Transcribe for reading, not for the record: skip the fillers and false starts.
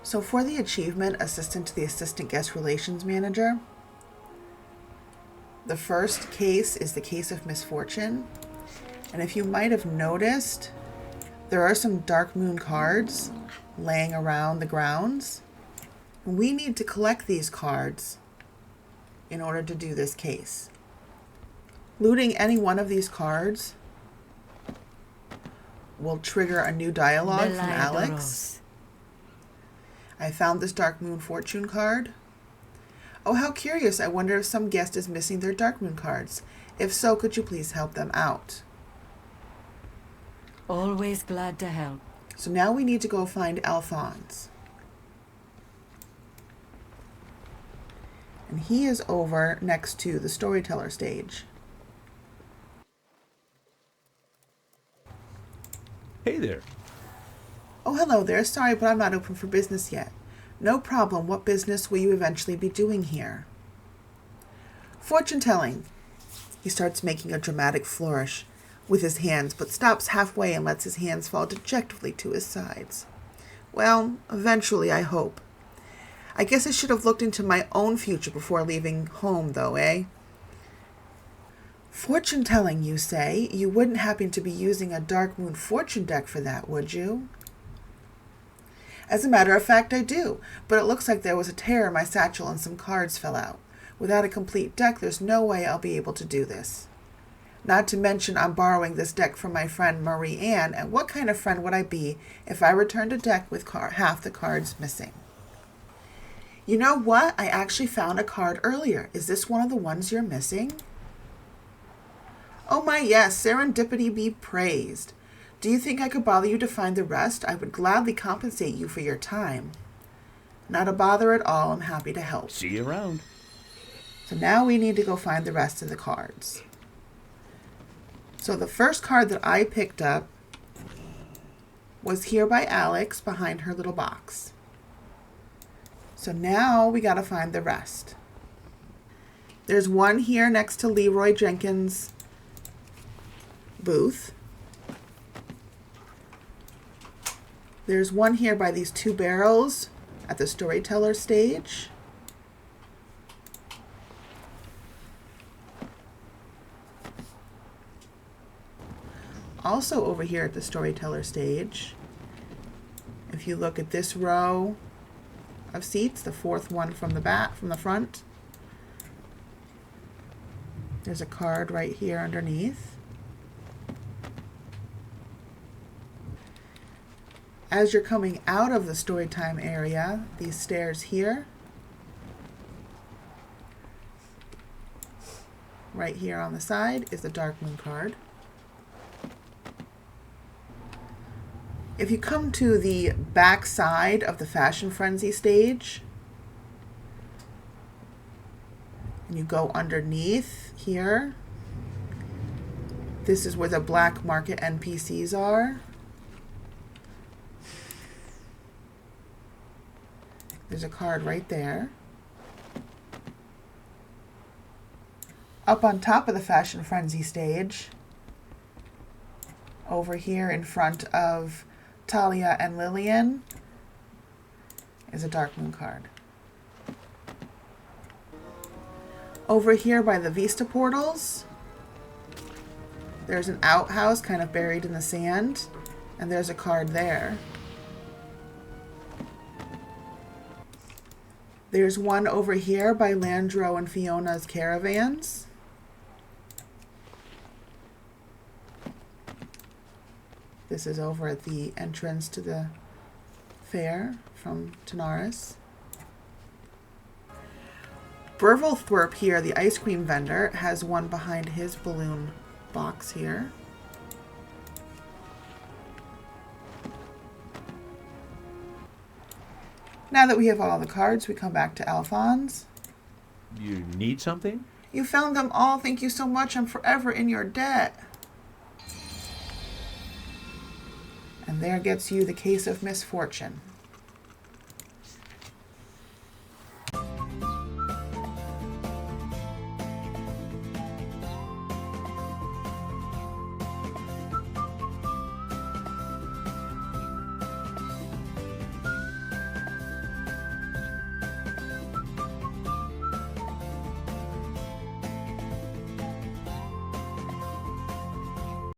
So for the achievement, Assistant to the Assistant Guest Relations Manager, the first case is the Case of Misfortune. And if you might have noticed, there are some Dark Moon cards laying around the grounds. We need to collect these cards in order to do this case. Looting any one of these cards will trigger a new dialogue from Alyx. I found this Dark Moon Fortune card. Oh, how curious. I wonder if some guest is missing their Dark Moon cards. If so, could you please help them out? Always glad to help. So now we need to go find Alphonse. And he is over next to the storyteller stage. Hey there. Oh, hello there. Sorry, but I'm not open for business yet. No problem. What business will you eventually be doing here? Fortune telling. He starts making a dramatic flourish with his hands, but stops halfway and lets his hands fall dejectedly to his sides. Well, eventually, I hope. I guess I should have looked into my own future before leaving home, though, eh? Fortune telling, you say? You wouldn't happen to be using a Dark Moon fortune deck for that, would you? As a matter of fact, I do, but it looks like there was a tear in my satchel and some cards fell out. Without a complete deck, there's no way I'll be able to do this. Not to mention I'm borrowing this deck from my friend Marie Ann, and what kind of friend would I be if I returned a deck with half the cards missing? You know what? I actually found a card earlier. Is this one of the ones you're missing? Oh my, yes, serendipity be praised. Do you think I could bother you to find the rest? I would gladly compensate you for your time. Not a bother at all. I'm happy to help. See you around. So now we need to go find the rest of the cards. So the first card that I picked up was here by Alyx behind her little box. So now we got to find the rest. There's one here next to Leroy Jenkins' booth. There's one here by these two barrels at the storyteller stage. Also over here at the storyteller stage, if you look at this row of seats, the fourth one from the front, there's a card right here underneath. As you're coming out of the storytime area, these stairs here, right here on the side is the Dark Moon card. If you come to the back side of the Fashion Frenzy stage, and you go underneath here, this is where the black market NPCs are. There's a card right there. Up on top of the Fashion Frenzy stage, over here in front of Talia and Lillian, is a Dark Moon card. Over here by the Vista portals, there's an outhouse kind of buried in the sand, and there's a card there. There's one over here by Landro and Fiona's caravans. This is over at the entrance to the fair from Tanaris. Burvelthorpe here, the ice cream vendor, has one behind his balloon box here. Now that we have all the cards, we come back to Alphonse. You need something? You found them all. Thank you so much. I'm forever in your debt. And there gets you the Case of Misfortune.